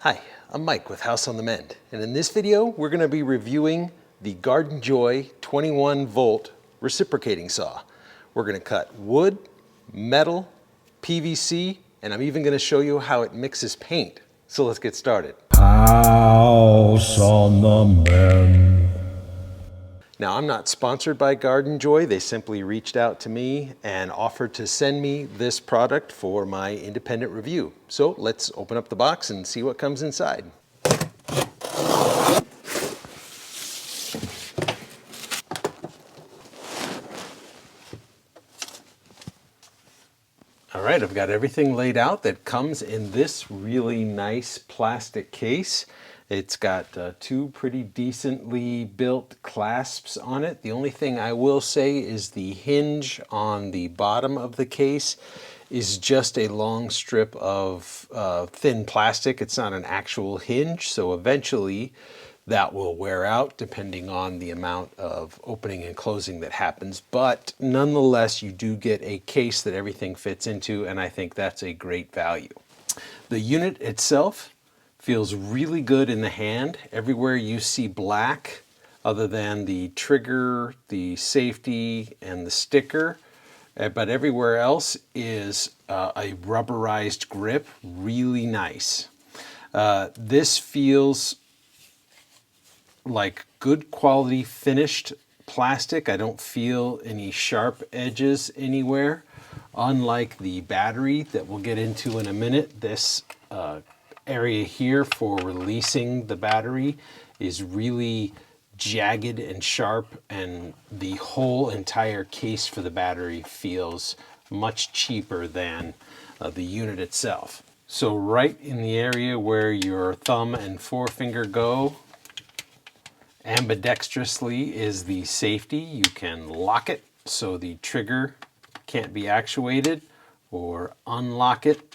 Hi, I'm Mike with House on the Mend, and in this video we're going to be reviewing the GardenJoy 21volt reciprocating saw. We're going to cut wood, metal, PVC, and I'm even going to show you how it mixes paint. So let's get started. House on the Mend. Now, I'm not sponsored by GardenJoy. They simply reached out to me and offered to send me this product for my independent review. So let's open up the box and see what comes inside. All right, I've got everything laid out that comes in this really nice plastic case. It's got two pretty decently built clasps on it. The only thing I will say is the hinge on the bottom of the case is just a long strip of thin plastic. It's not an actual hinge, so eventually that will wear out depending on the amount of opening and closing that happens. But nonetheless, you do get a case that everything fits into, and I think that's a great value. The unit itself feels really good in the hand. Everywhere you see black, other than the trigger, the safety, and the sticker, but everywhere else is a rubberized grip, really nice. This feels like good quality finished plastic. I don't feel any sharp edges anywhere. Unlike the battery that we'll get into in a minute, this area here for releasing the battery is really jagged and sharp, and the whole entire case for the battery feels much cheaper than the unit itself. So right in the area where your thumb and forefinger go, ambidextrously is the safety. You can lock it so the trigger can't be actuated, or unlock it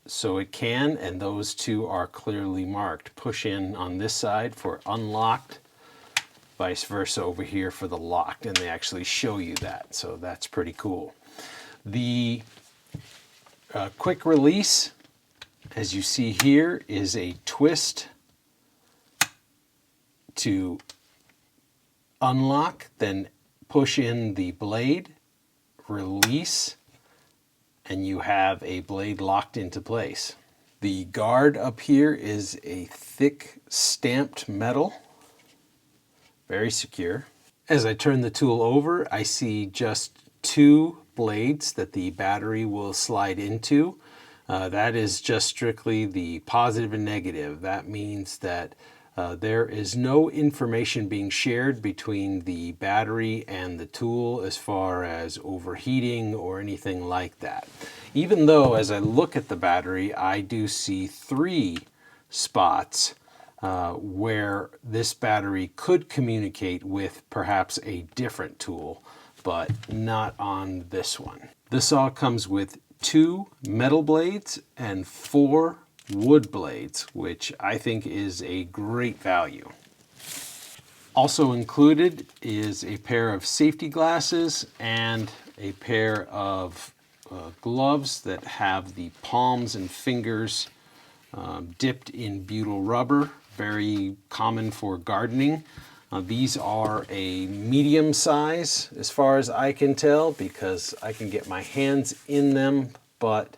so it can, and those two are clearly marked. Push in on this side for unlocked, vice versa over here for the locked, and they actually show you that, so that's pretty cool. The quick release, as you see here, is a twist to unlock, then push in the blade, release, and you have a blade locked into place. The guard up here is a thick stamped metal, very secure. As I turn the tool over, I see just two blades that the battery will slide into. That is just strictly the positive and negative. That means that there is no information being shared between the battery and the tool as far as overheating or anything like that. Even though, as I look at the battery, I do see three spots where this battery could communicate with perhaps a different tool, but not on this one. The saw comes with two metal blades and four wood blades, which I think is a great value. Also included is a pair of safety glasses and a pair of gloves that have the palms and fingers dipped in butyl rubber, very common for gardening. These are a medium size as far as I can tell, because I can get my hands in them, but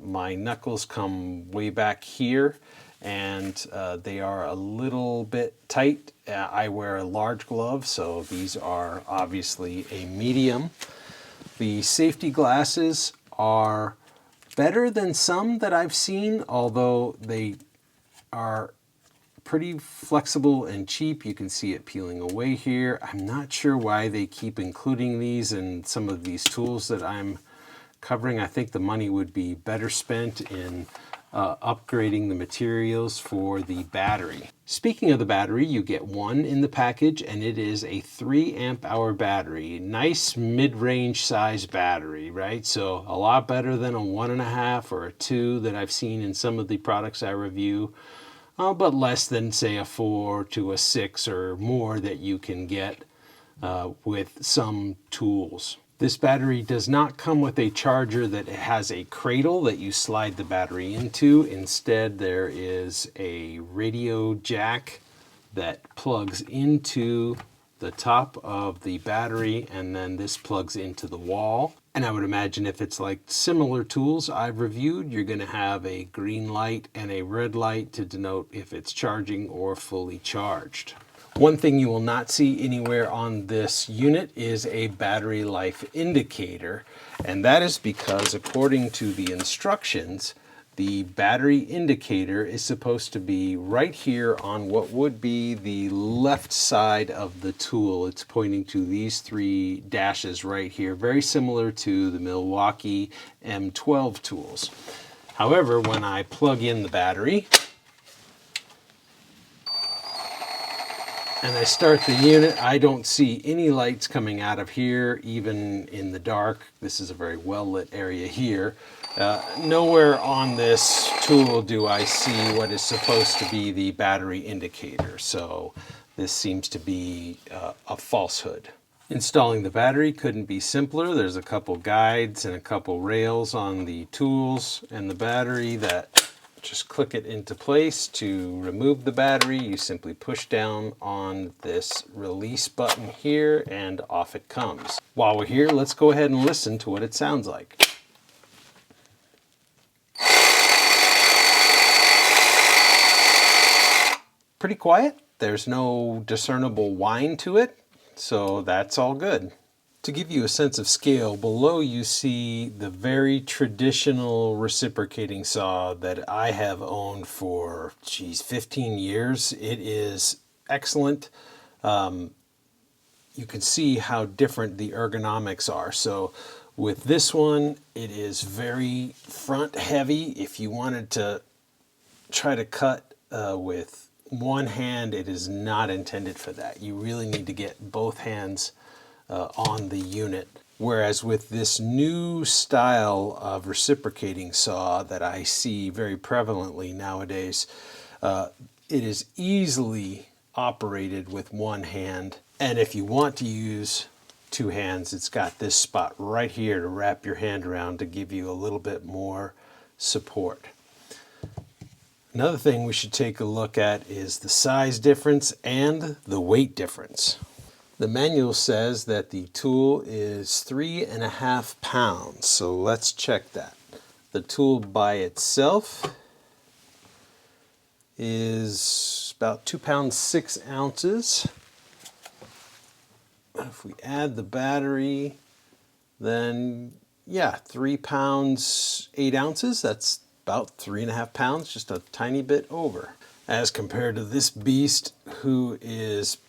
my knuckles come way back here, and they are a little bit tight. I wear a large glove, so these are obviously a medium. The safety glasses are better than some that I've seen, although they are pretty flexible and cheap. You can see it peeling away here. I'm not sure why they keep including these in some of these tools that I'm covering. I think the money would be better spent in upgrading the materials for the battery. Speaking of the battery, you get one in the package, and it is a 3 amp hour battery. Nice mid-range size battery, right? So a lot better than a 1.5 or a 2 that I've seen in some of the products I review, but less than, say, a 4 to a 6 or more that you can get with some tools. This battery does not come with a charger that has a cradle that you slide the battery into. Instead, there is a radio jack that plugs into the top of the battery, and then this plugs into the wall. And I would imagine if it's like similar tools I've reviewed, you're going to have a green light and a red light to denote if it's charging or fully charged. One thing you will not see anywhere on this unit is a battery life indicator, and that is because according to the instructions, the battery indicator is supposed to be right here on what would be the left side of the tool. It's pointing to these three dashes right here, very similar to the Milwaukee M12 tools. However, when I plug in the battery, and I start the unit, I don't see any lights coming out of here, even in the dark. This is a very well lit area here. Nowhere on this tool do I see what is supposed to be the battery indicator, so this seems to be a falsehood. Installing the battery couldn't be simpler. There's a couple guides and a couple rails on the tools and the battery that just click it into place. To remove the battery, you simply push down on this release button here and off it comes. While we're here, let's go ahead and listen to what it sounds like. Pretty quiet. There's no discernible whine to it, so that's all good. To give you a sense of scale, below you see the very traditional reciprocating saw that I have owned for, 15 years. It is excellent. You can see how different the ergonomics are. So with this one, it is very front heavy. If you wanted to try to cut with one hand, it is not intended for that. You really need to get both hands on the unit. Whereas with this new style of reciprocating saw that I see very prevalently nowadays, it is easily operated with one hand. And if you want to use two hands, it's got this spot right here to wrap your hand around to give you a little bit more support. Another thing we should take a look at is the size difference and the weight difference. The manual says that the tool is 3.5 pounds, so let's check that. The tool by itself is about 2 pounds 6 ounces. If we add the battery, then yeah, 3 pounds 8 ounces. That's about 3.5 pounds, just a tiny bit over. As compared to this beast, who is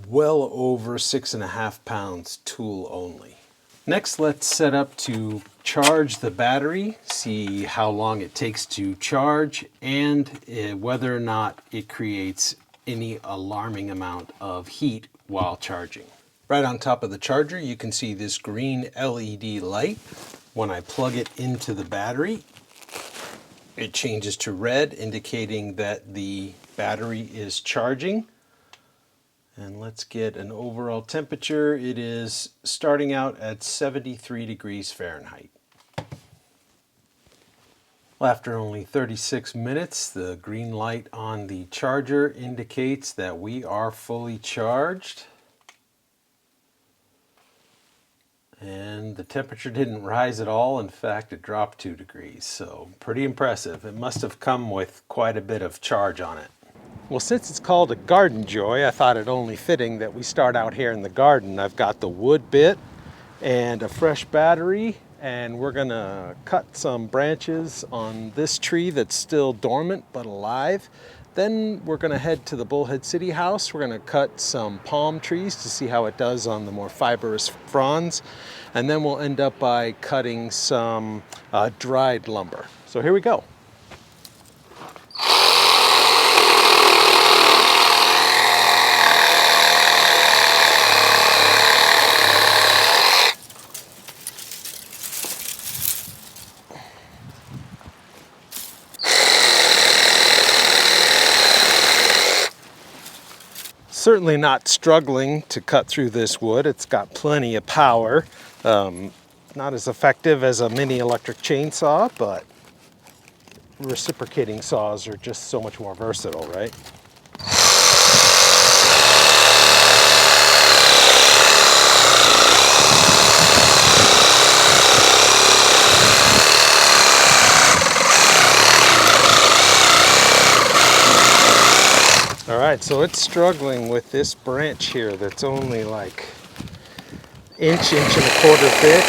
well over 6.5 pounds tool only. Next, let's set up to charge the battery, see how long it takes to charge, and whether or not it creates any alarming amount of heat while charging. Right on top of the charger, you can see this green LED light. When I plug it into the battery, it changes to red, indicating that the battery is charging. And let's get an overall temperature. It is starting out at 73 degrees Fahrenheit. Well, after only 36 minutes, the green light on the charger indicates that we are fully charged. And the temperature didn't rise at all. In fact, it dropped 2 degrees. So pretty impressive. It must have come with quite a bit of charge on it. Well, since it's called a GardenJoy, I thought it only fitting that we start out here in the garden. I've got the wood bit and a fresh battery, and we're gonna cut some branches on this tree that's still dormant but alive. Then we're gonna head to the Bullhead City House. We're gonna cut some palm trees to see how it does on the more fibrous fronds. And then we'll end up by cutting some dried lumber. So here we go. Certainly not struggling to cut through this wood. It's got plenty of power. Not as effective as a mini electric chainsaw, but reciprocating saws are just so much more versatile, right? All right, so it's struggling with this branch here that's only like inch and a quarter thick.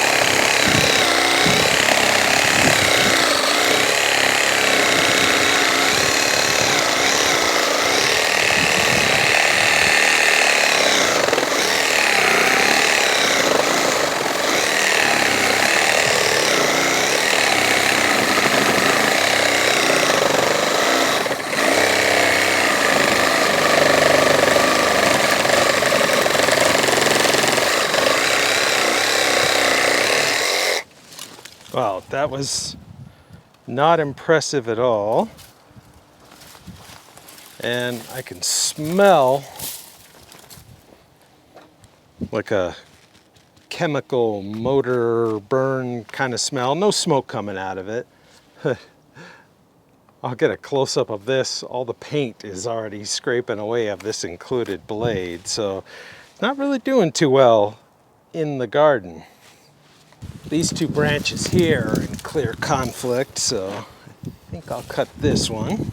Wow, that was not impressive at all. And I can smell like a chemical motor burn kind of smell. No smoke coming out of it. I'll get a close-up of this. All the paint is already scraping away of this included blade, so not really doing too well in the garden. These two branches here are in clear conflict, so I think I'll cut this one.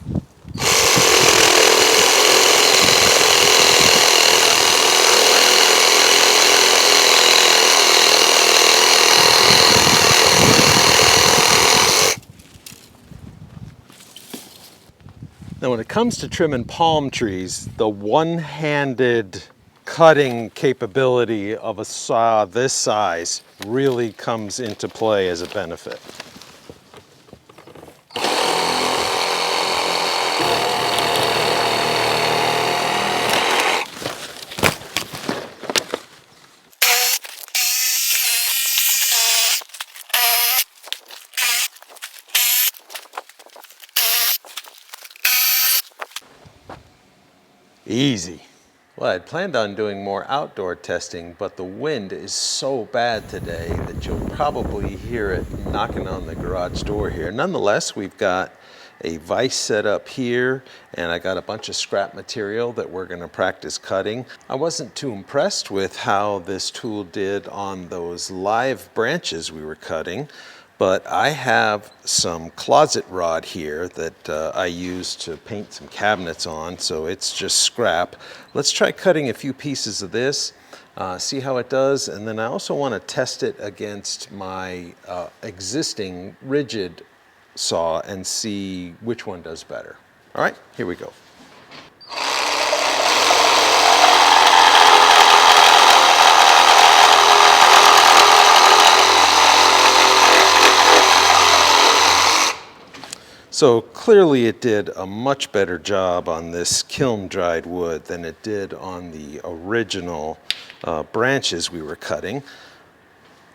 Now when it comes to trimming palm trees, the one-handed cutting capability of a saw this size really comes into play as a benefit. Easy. Well, I'd planned on doing more outdoor testing, but the wind is so bad today that you'll probably hear it knocking on the garage door here. Nonetheless, we've got a vise set up here, and I got a bunch of scrap material that we're going to practice cutting. I wasn't too impressed with how this tool did on those live branches we were cutting, but I have some closet rod here that I use to paint some cabinets on, so it's just scrap. Let's try cutting a few pieces of this, see how it does, and then I also want to test it against my existing rigid saw and see which one does better. All right, here we go. So clearly it did a much better job on this kiln dried wood than it did on the original branches we were cutting.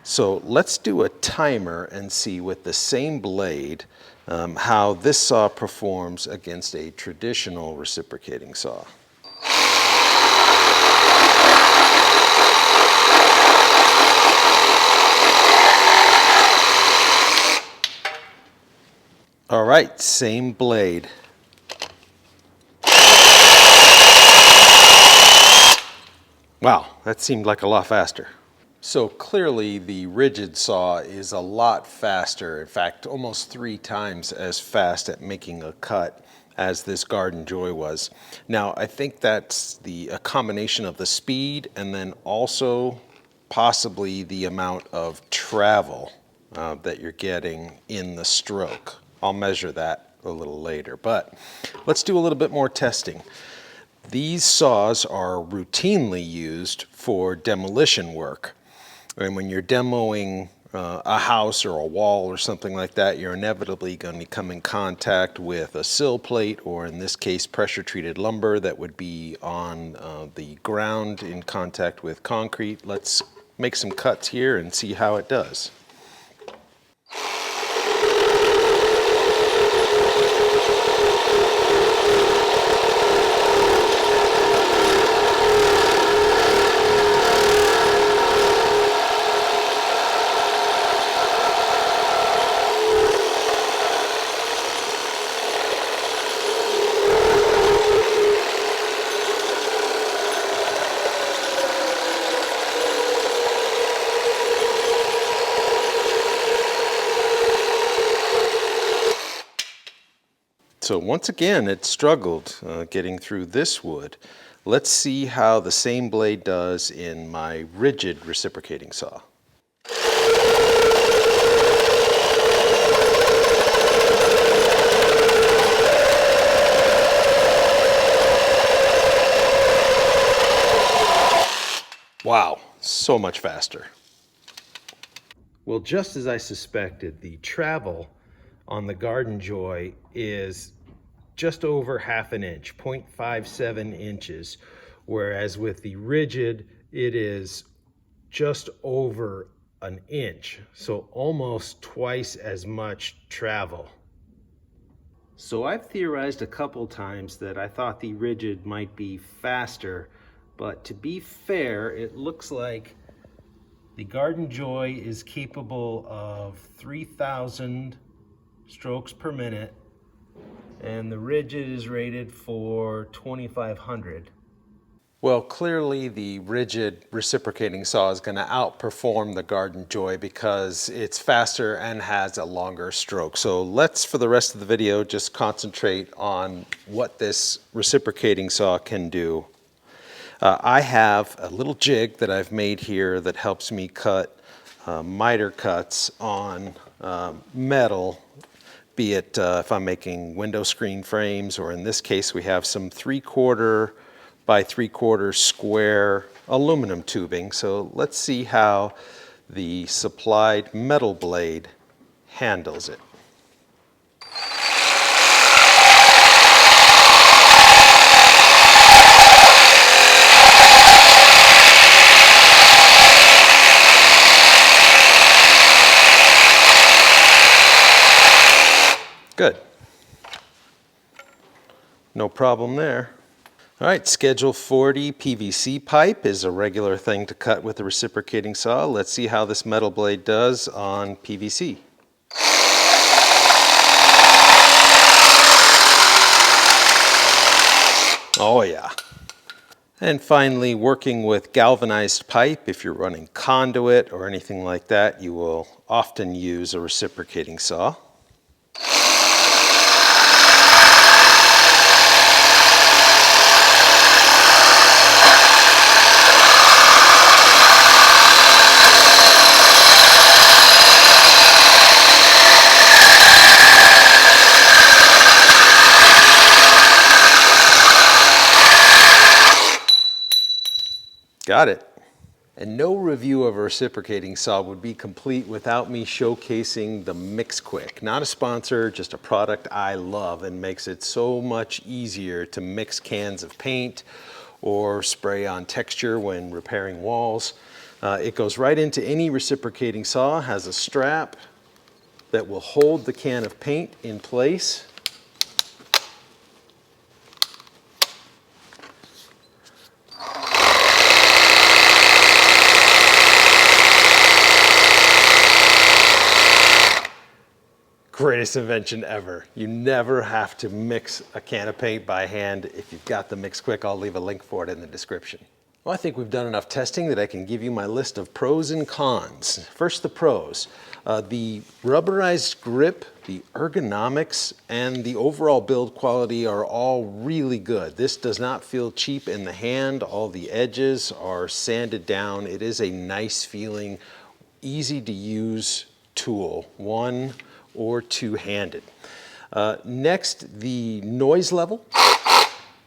So let's do a timer and see with the same blade how this saw performs against a traditional reciprocating saw. All right, same blade. Wow, that seemed like a lot faster. So clearly the rigid saw is a lot faster, in fact almost 3 times as fast at making a cut as this GardenJoy was. Now I think that's a combination of the speed and then also possibly the amount of travel that you're getting in the stroke. I'll measure that a little later, but let's do a little bit more testing. These saws are routinely used for demolition work. And when you're demoing a house or a wall or something like that, you're inevitably going to come in contact with a sill plate, or in this case, pressure-treated lumber that would be on the ground in contact with concrete. Let's make some cuts here and see how it does. So once again, it struggled getting through this wood. Let's see how the same blade does in my rigid reciprocating saw. Wow, so much faster. Well, just as I suspected, the travel on the GardenJoy is just over half an inch, 0.57 inches, whereas with the rigid, it is just over an inch, so almost twice as much travel. So I've theorized a couple times that I thought the rigid might be faster, but to be fair, it looks like the GardenJoy is capable of 3,000 strokes per minute, and the rigid is rated for 2,500. Well, clearly the rigid reciprocating saw is going to outperform the GardenJoy because it's faster and has a longer stroke. So let's, for the rest of the video, just concentrate on what this reciprocating saw can do. I have a little jig that I've made here that helps me cut miter cuts on metal, be it if I'm making window screen frames, or in this case we have some 3/4 by 3/4 square aluminum tubing. So let's see how the supplied metal blade handles it. Good. No problem there. All right, Schedule 40 PVC pipe is a regular thing to cut with a reciprocating saw. Let's see how this metal blade does on PVC. Oh yeah. And finally, working with galvanized pipe, if you're running conduit or anything like that, you will often use a reciprocating saw. Got it. And no review of a reciprocating saw would be complete without me showcasing the Mix Quick. Not a sponsor, just a product I love and makes it so much easier to mix cans of paint or spray on texture when repairing walls. It goes right into any reciprocating saw, has a strap that will hold the can of paint in place. Greatest invention ever. You never have to mix a can of paint by hand. If you've got the Mix Quick, I'll leave a link for it in the description. Well, I think we've done enough testing that I can give you my list of pros and cons. First, the pros. The rubberized grip, the ergonomics, and the overall build quality are all really good. This does not feel cheap in the hand. All the edges are sanded down. It is a nice feeling, easy to use tool. One or two-handed. Next, the noise level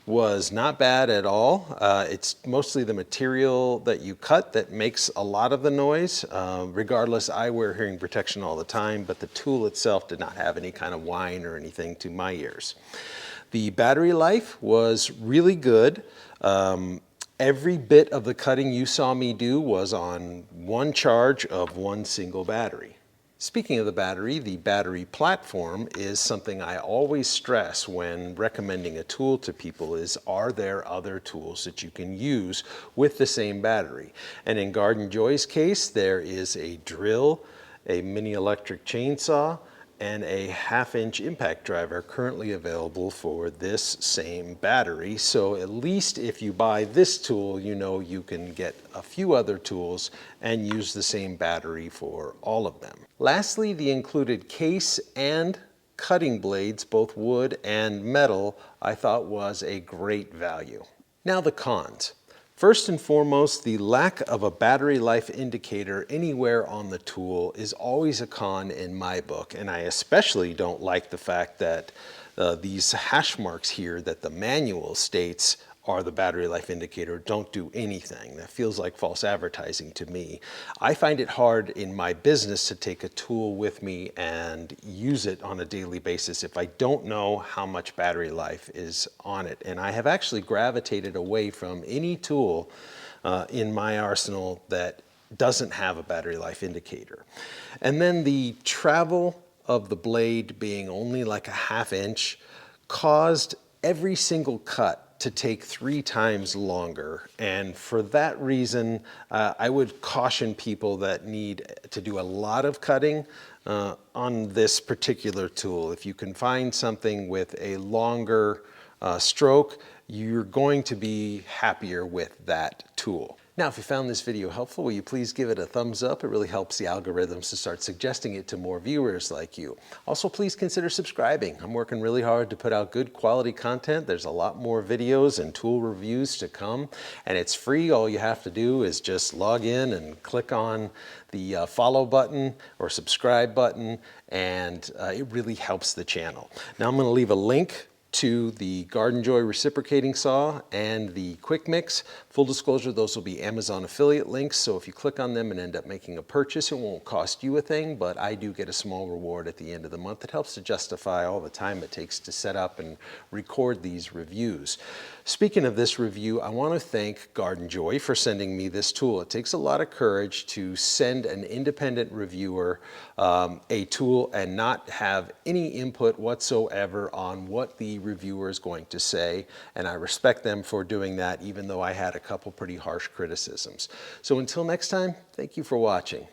was not bad at all. It's mostly the material that you cut that makes a lot of the noise. Regardless, I wear hearing protection all the time, but the tool itself did not have any kind of whine or anything to my ears. The battery life was really good. Every bit of the cutting you saw me do was on one charge of one single battery. Speaking of the battery platform is something I always stress when recommending a tool to people is, are there other tools that you can use with the same battery? And in GardenJoy's case, there is a drill, a mini electric chainsaw, and a 1/2-inch impact driver currently available for this same battery. So at least if you buy this tool, you know you can get a few other tools and use the same battery for all of them. Lastly, the included case and cutting blades, both wood and metal, I thought was a great value. Now the cons. First and foremost, the lack of a battery life indicator anywhere on the tool is always a con in my book, and I especially don't like the fact that these hash marks here that the manual states are the battery life indicator don't do anything. That feels like false advertising to me. I find it hard in my business to take a tool with me and use it on a daily basis if I don't know how much battery life is on it. And I have actually gravitated away from any tool in my arsenal that doesn't have a battery life indicator. And then the travel of the blade being only like a ½ inch caused every single cut to take 3 times longer. And for that reason, I would caution people that need to do a lot of cutting on this particular tool. If you can find something with a longer stroke, you're going to be happier with that tool. Now, if you found this video helpful, will you please give it a thumbs up? It really helps the algorithms to start suggesting it to more viewers like you. Also, please consider subscribing. I'm working really hard to put out good quality content. There's a lot more videos and tool reviews to come, and it's free. All you have to do is just log in and click on the follow button or subscribe button, and it really helps the channel. Now, I'm going to leave a link to the GardenJoy reciprocating saw and the Quick Mix. Full disclosure, those will be Amazon affiliate links, so if you click on them and end up making a purchase, it won't cost you a thing, but I do get a small reward at the end of the month. It helps to justify all the time it takes to set up and record these reviews. Speaking of this review, I want to thank GardenJoy for sending me this tool. It takes a lot of courage to send an independent reviewer a tool and not have any input whatsoever on what the reviewer is going to say, and I respect them for doing that, even though I had a couple pretty harsh criticisms. So until next time, thank you for watching.